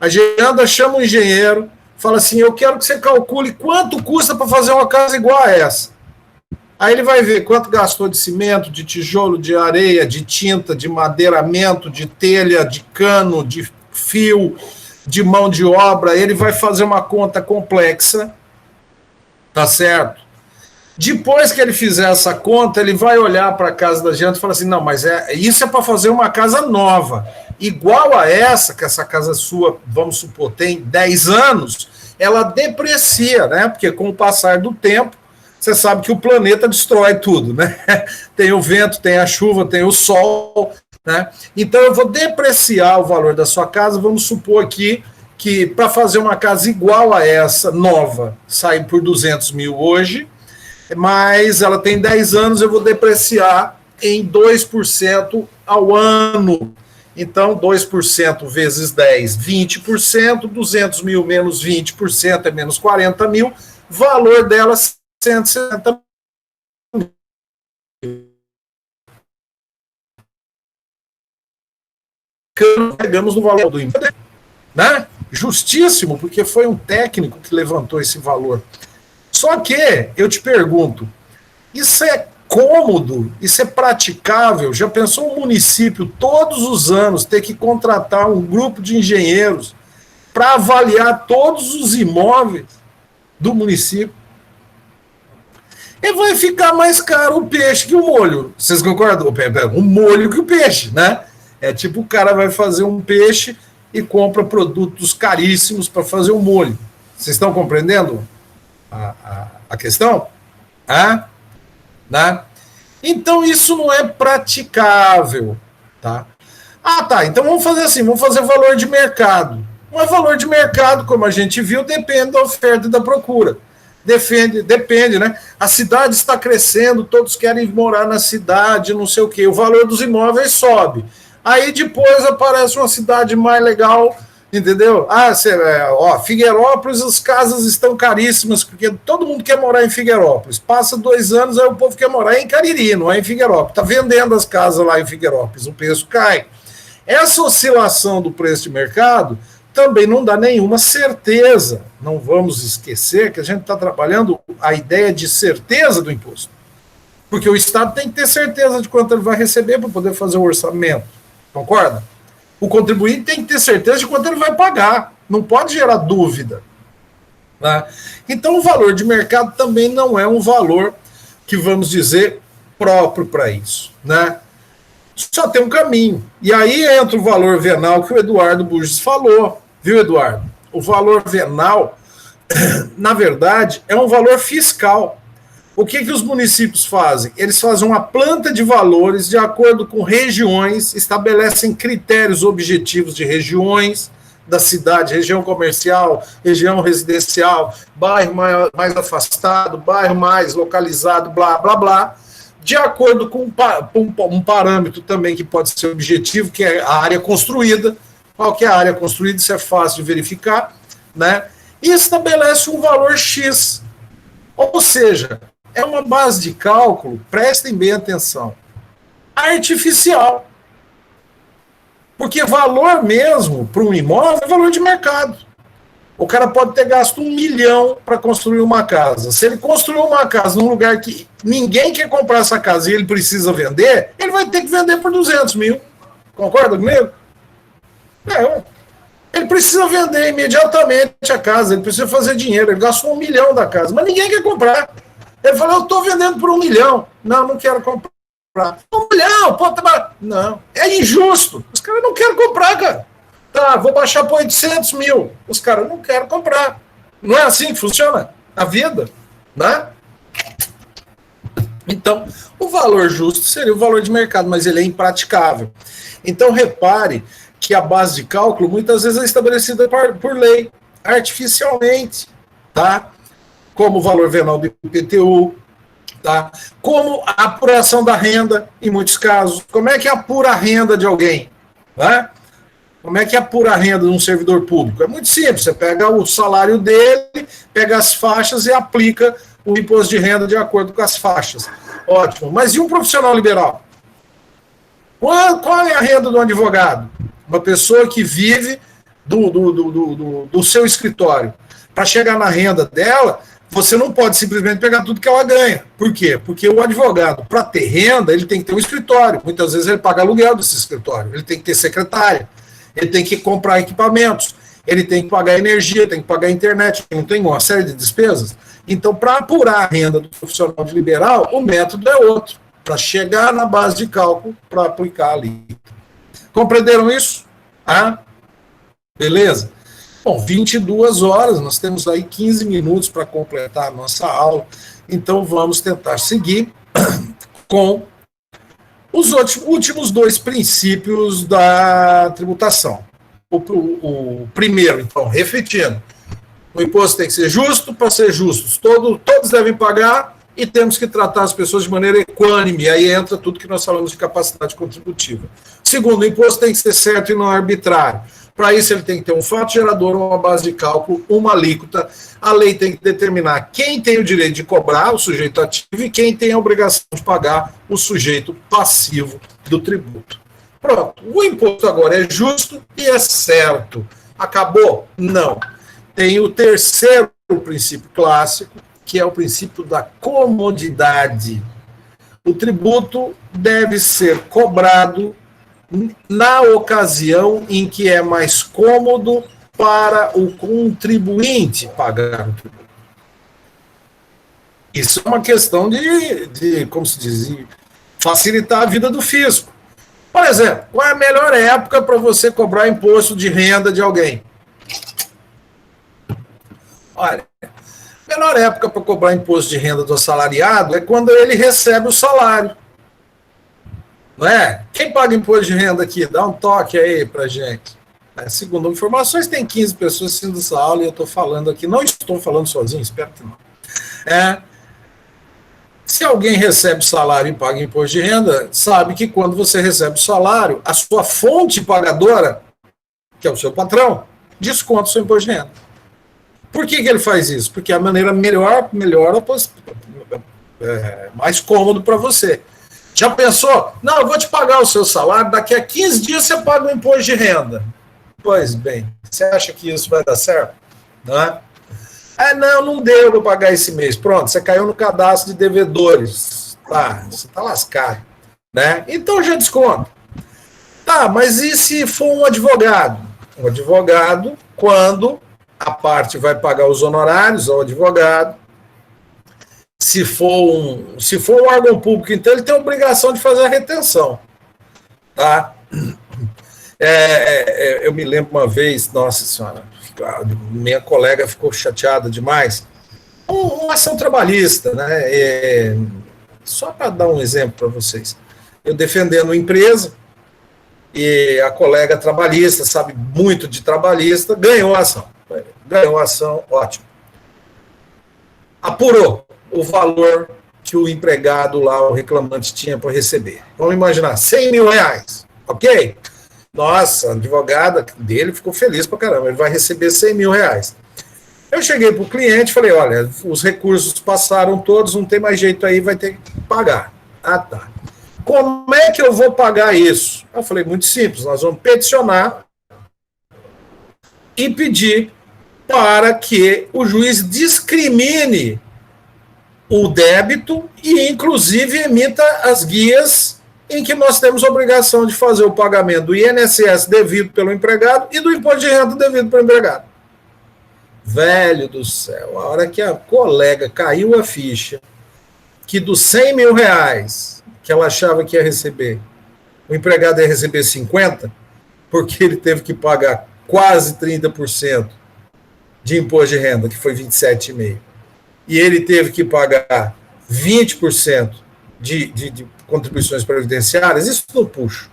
A Geandra chama o engenheiro, fala assim, eu quero que você calcule quanto custa para fazer uma casa igual a essa. Aí ele vai ver quanto gastou de cimento, de tijolo, de areia, de tinta, de madeiramento, de telha, de cano, de fio, de mão de obra. Ele vai fazer uma conta complexa, tá certo? Depois que ele fizer essa conta, ele vai olhar para a casa da gente e falar assim, não, mas isso é para fazer uma casa nova. Igual a essa, que essa casa sua, vamos supor, tem 10 anos, ela deprecia, né? Porque com o passar do tempo, você sabe que o planeta destrói tudo, né? Tem o vento, tem a chuva, tem o sol, né? Então eu vou depreciar o valor da sua casa, vamos supor aqui que para fazer uma casa igual a essa, nova, sai por 200 mil hoje, mas ela tem 10 anos, eu vou depreciar em 2% ao ano. Então, 2% vezes 10, 20%, 200 mil menos 20% é menos 40 mil, valor dela 160 mil. Pegamos no valor do imposto, né? Justíssimo, porque foi um técnico que levantou esse valor. Só que, eu te pergunto, isso é cômodo, isso é praticável? Já pensou um município, todos os anos, ter que contratar um grupo de engenheiros para avaliar todos os imóveis do município? E vai ficar mais caro o peixe que o molho. Vocês concordam? O molho que o peixe, né? É tipo o cara vai fazer um peixe e compra produtos caríssimos para fazer o molho. Vocês estão compreendendo a questão? Né? Então isso não é praticável, tá? Tá, então vamos fazer assim, vamos fazer valor de mercado. Mas valor de mercado, como a gente viu, depende da oferta e da procura. Depende, né? A cidade está crescendo, todos querem morar na cidade, não sei o quê, o valor dos imóveis sobe. Aí depois aparece uma cidade mais legal, entendeu? Figueirópolis, as casas estão caríssimas, porque todo mundo quer morar em Figueirópolis. Passa 2 anos, aí o povo quer morar em Cariri, não é em Figueirópolis. Está vendendo as casas lá em Figueirópolis, o preço cai. Essa oscilação do preço de mercado também não dá nenhuma certeza. Não vamos esquecer que a gente está trabalhando a ideia de certeza do imposto. Porque o Estado tem que ter certeza de quanto ele vai receber para poder fazer o orçamento. Concorda? O contribuinte tem que ter certeza de quanto ele vai pagar. Não pode gerar dúvida. Né? Então, o valor de mercado também não é um valor que, vamos dizer, próprio para isso. Né? Só tem um caminho. E aí entra o valor venal que o Eduardo Burgess falou. Viu, Eduardo? O valor venal, na verdade, é um valor fiscal. O que os municípios fazem? Eles fazem uma planta de valores de acordo com regiões, estabelecem critérios objetivos de regiões da cidade, região comercial, região residencial, bairro mais afastado, bairro mais localizado, blá, blá, blá, de acordo com um parâmetro também que pode ser objetivo, que é a área construída. Qual que é a área construída? Isso é fácil de verificar, né? E estabelece um valor X. Ou seja, é uma base de cálculo, prestem bem atenção, artificial. Porque valor mesmo para um imóvel é valor de mercado. O cara pode ter gasto 1 milhão para construir uma casa. Se ele construiu uma casa num lugar que ninguém quer comprar essa casa e ele precisa vender, ele vai ter que vender por 200 mil. Concorda comigo? Ele precisa vender imediatamente a casa, ele precisa fazer dinheiro, ele gastou 1 milhão da casa, mas ninguém quer comprar. Ele falou, eu estou vendendo por 1 milhão. Não quero comprar. 1 milhão, pô, tá... Não, é injusto. Os caras não querem comprar, cara. Tá, vou baixar por 800 mil. Os caras não querem comprar. Não é assim que funciona a vida, né? Então, o valor justo seria o valor de mercado, mas ele é impraticável. Então, repare que a base de cálculo muitas vezes é estabelecida por lei, artificialmente, tá? Como o valor venal do IPTU, tá? Como a apuração da renda, em muitos casos. Como é que apura a renda de alguém? Né? Como é que apura a renda de um servidor público? É muito simples, você pega o salário dele, pega as faixas e aplica o imposto de renda de acordo com as faixas. Ótimo. Mas e um profissional liberal? Qual é a renda do advogado? Uma pessoa que vive do seu escritório. Para chegar na renda dela, você não pode simplesmente pegar tudo que ela ganha. Por quê? Porque o advogado, para ter renda, ele tem que ter um escritório. Muitas vezes ele paga aluguel desse escritório. Ele tem que ter secretária. Ele tem que comprar equipamentos. Ele tem que pagar energia, tem que pagar internet. Não tem uma série de despesas. Então, para apurar a renda do profissional de liberal, o método é outro. Para chegar na base de cálculo, para aplicar ali. Compreenderam isso? Ah? Beleza? Bom, 22 horas, nós temos aí 15 minutos para completar a nossa aula, então vamos tentar seguir com os últimos dois princípios da tributação. O primeiro, então, repetindo, o imposto tem que ser justo. Para ser justo, todos devem pagar e temos que tratar as pessoas de maneira equânime, aí entra tudo que nós falamos de capacidade contributiva. Segundo, o imposto tem que ser certo e não arbitrário. Para isso, ele tem que ter um fato gerador, uma base de cálculo, uma alíquota. A lei tem que determinar quem tem o direito de cobrar, o sujeito ativo, e quem tem a obrigação de pagar, o sujeito passivo do tributo. Pronto. O imposto agora é justo e é certo. Acabou? Não. Tem o terceiro princípio clássico, que é o princípio da comodidade. O tributo deve ser cobrado na ocasião em que é mais cômodo para o contribuinte pagar o tributo. Isso é uma questão de como se diz, de facilitar a vida do fisco. Por exemplo, qual é a melhor época para você cobrar imposto de renda de alguém? Olha, a melhor época para cobrar imposto de renda do assalariado é quando ele recebe o salário. Não é? Quem paga imposto de renda aqui? Dá um toque aí pra gente. Segundo informações, tem 15 pessoas assistindo essa aula e eu estou falando aqui. Não estou falando sozinho, espero que não. Se alguém recebe salário e paga imposto de renda, sabe que quando você recebe o salário, a sua fonte pagadora, que é o seu patrão, desconta o seu imposto de renda. Por que ele faz isso? Porque é a maneira melhor mais cômodo para você. Já pensou? Não, eu vou te pagar o seu salário, daqui a 15 dias você paga o imposto de renda. Pois bem, você acha que isso vai dar certo? Não é? Não deu para pagar esse mês. Pronto, você caiu no cadastro de devedores. Tá, você está lascado. Né? Então já desconta. Tá, mas e se for um advogado? Um advogado, quando a parte vai pagar os honorários ao advogado, se for um órgão público, então ele tem a obrigação de fazer a retenção. Tá? Eu me lembro uma vez, nossa senhora, minha colega ficou chateada demais, uma ação trabalhista, né? Só para dar um exemplo para vocês. Eu defendendo uma empresa, e a colega trabalhista, sabe muito de trabalhista, ganhou a ação. Ganhou a ação, ótimo. Apurou o valor que o empregado lá, o reclamante, tinha para receber. Vamos imaginar, 100 mil reais, ok? Nossa, a advogada dele ficou feliz pra caramba, ele vai receber 100 mil reais. Eu cheguei para o cliente e falei, olha, os recursos passaram todos, não tem mais jeito aí, vai ter que pagar. Ah, tá. Como é que eu vou pagar isso? Eu falei, muito simples, nós vamos peticionar e pedir para que o juiz discrimine o débito e, inclusive, emita as guias em que nós temos a obrigação de fazer o pagamento do INSS devido pelo empregado e do imposto de renda devido pelo empregado. Velho do céu, a hora que a colega caiu a ficha que dos 100 mil reais que ela achava que ia receber, o empregado ia receber 50, porque ele teve que pagar quase 30% de imposto de renda, que foi 27,5%. E ele teve que pagar 20% de contribuições previdenciárias, isso não puxo.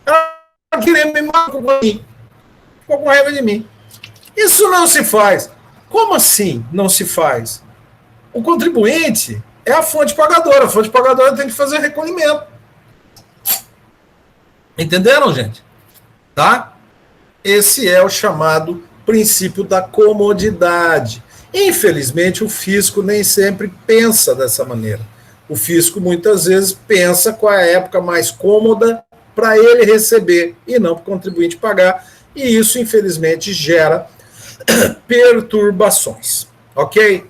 Ela queria me matar com mim. Ficou com raiva de mim. Isso não se faz. Como assim não se faz? O contribuinte é a fonte pagadora. A fonte pagadora tem que fazer recolhimento. Entenderam, gente? Tá? Esse é o chamado princípio da comodidade. Infelizmente, o fisco nem sempre pensa dessa maneira. O fisco, muitas vezes, pensa qual é a época mais cômoda para ele receber e não para o contribuinte pagar. E isso, infelizmente, gera perturbações. Ok?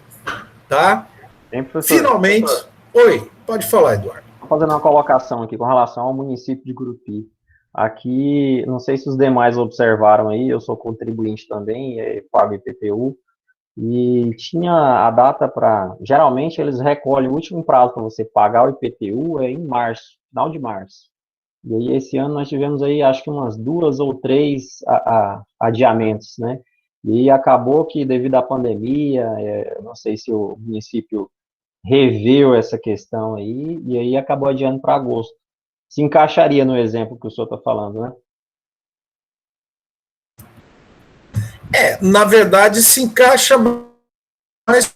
Tá? Bem, professor, Finalmente. Oi, pode falar, Eduardo. fazendo uma colocação aqui com relação ao município de Gurupi. Aqui, não sei se os demais observaram aí, eu sou contribuinte também, pago IPTU, e tinha a data para. Geralmente eles recolhem o último prazo para você pagar o IPTU em março, final de março. E aí esse ano nós tivemos aí acho que umas 2 ou 3 adiamentos, né? E acabou que devido à pandemia, não sei se o município reveu essa questão aí, e aí acabou adiando para agosto. Se encaixaria no exemplo que o senhor está falando, né? Na verdade, se encaixa mais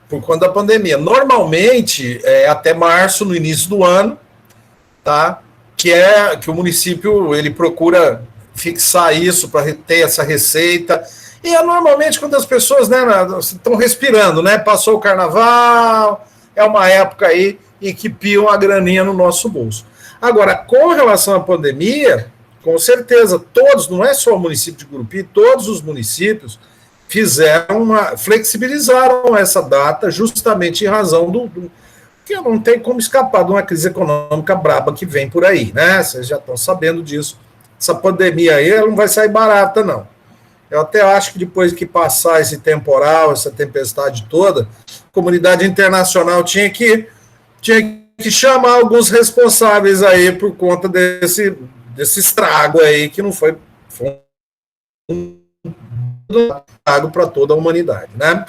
por conta da pandemia. Normalmente, até março, no início do ano, tá? Que o município ele procura fixar isso para ter essa receita. E normalmente quando as pessoas, né, estão respirando, né? Passou o carnaval, é uma época aí em que piam a graninha no nosso bolso. Agora, com relação à pandemia, com certeza, todos, não é só o município de Gurupi, todos os municípios flexibilizaram essa data justamente em razão do que não tem como escapar de uma crise econômica braba que vem por aí, né? Vocês já estão sabendo disso. Essa pandemia aí ela não vai sair barata, não. Eu até acho que depois que passar esse temporal, essa tempestade toda, a comunidade internacional tinha que chamar alguns responsáveis aí por conta desse estrago aí que não foi um estrago para toda a humanidade, né?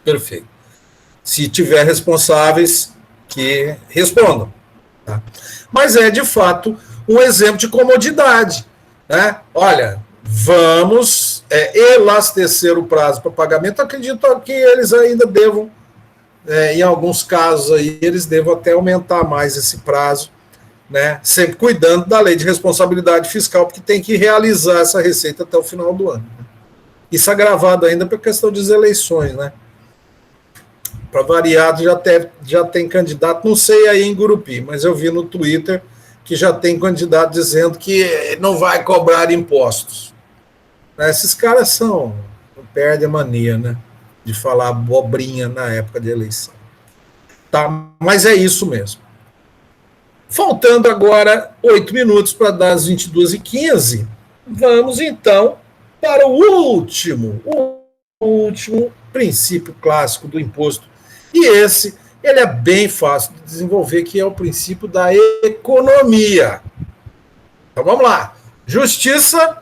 Perfeito. Se tiver responsáveis, que respondam. Tá? Mas é, de fato, um exemplo de comodidade. Né? Olha, vamos elastecer o prazo para pagamento. Acredito que eles ainda devam, em alguns casos, aí, eles devam até aumentar mais esse prazo, né? Sempre cuidando da lei de responsabilidade fiscal, porque tem que realizar essa receita até o final do ano. Isso agravado ainda por questão das eleições, né? Para variado, já tem candidato, não sei aí em Gurupi, mas eu vi no Twitter que já tem candidato dizendo que não vai cobrar impostos. Esses caras perdem a mania, né? De falar abobrinha na época de eleição. Tá, mas é isso mesmo. Faltando agora 8 minutos para dar as 22h15, vamos então para o último princípio clássico do imposto. E ele é bem fácil de desenvolver, que é o princípio da economia. Então vamos lá. Justiça,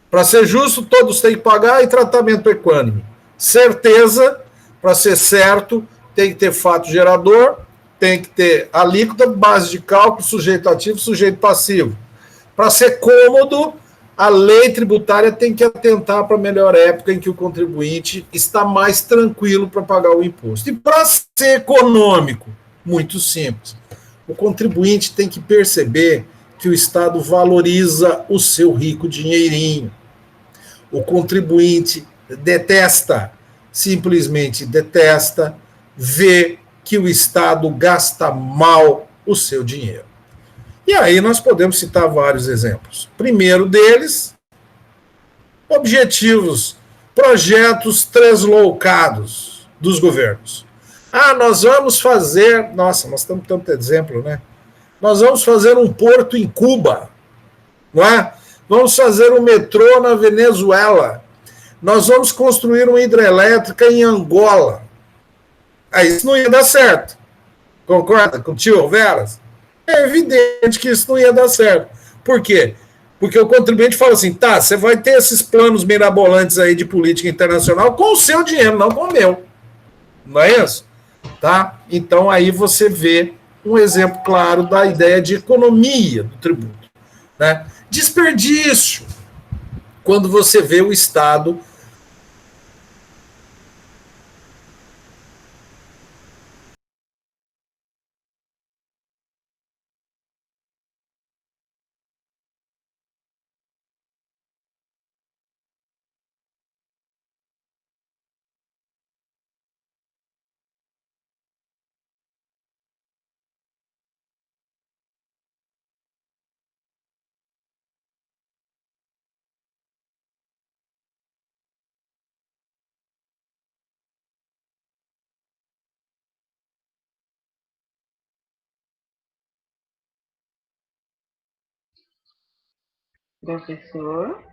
para ser justo, todos têm que pagar, e tratamento equânime. Certeza, para ser certo, tem que ter fato gerador, tem que ter alíquota, base de cálculo, sujeito ativo, sujeito passivo. Para ser cômodo, a lei tributária tem que atentar para a melhor época em que o contribuinte está mais tranquilo para pagar o imposto. E para ser econômico, muito simples. O contribuinte tem que perceber que o Estado valoriza o seu rico dinheirinho. O contribuinte simplesmente detesta, ver que o Estado gasta mal o seu dinheiro. E aí nós podemos citar vários exemplos. Primeiro deles, objetivos, projetos translocados dos governos. Nós vamos fazer, nossa, nós estamos tanto exemplo, né? Nós vamos fazer um porto em Cuba, não é? Vamos fazer um metrô na Venezuela. Nós vamos construir uma hidrelétrica em Angola. Aí isso não ia dar certo. Concorda com o tio Veras? É evidente que isso não ia dar certo. Por quê? Porque o contribuinte fala assim, tá, você vai ter esses planos mirabolantes aí de política internacional com o seu dinheiro, não com o meu. Não é isso? Tá? Então aí você vê um exemplo claro da ideia de economia do tributo. Né? Desperdício. Quando você vê o Estado professor.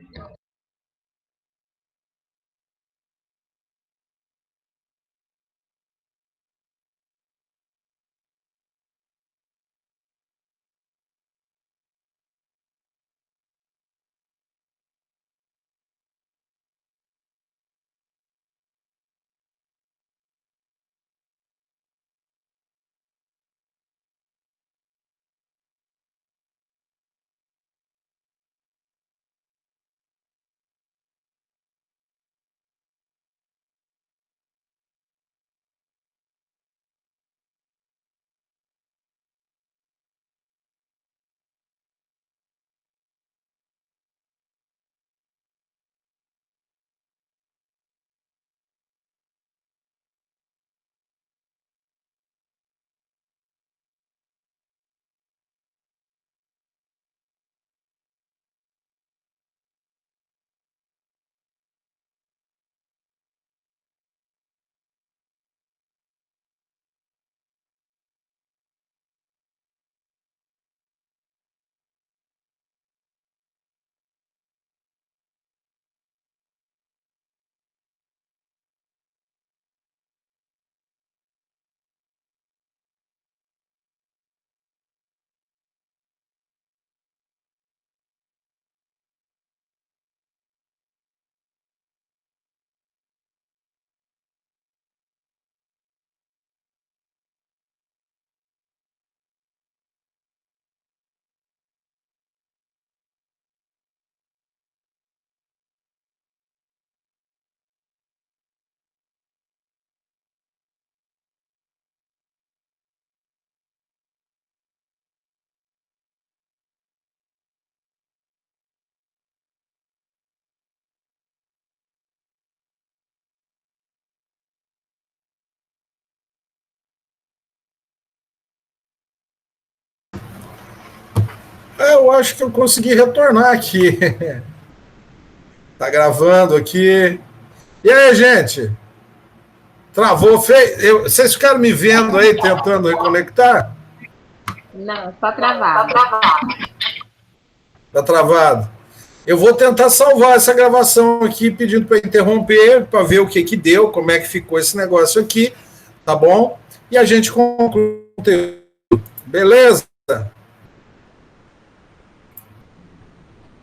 Eu acho que eu consegui retornar aqui. Tá gravando aqui. E aí, gente? Travou? Vocês ficaram me vendo aí, tentando reconectar? Não, só travado. Tá travado. Eu vou tentar salvar essa gravação aqui, pedindo para interromper, para ver o que que deu, como é que ficou esse negócio aqui, tá bom? E a gente conclui o conteúdo. Beleza?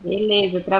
Beleza,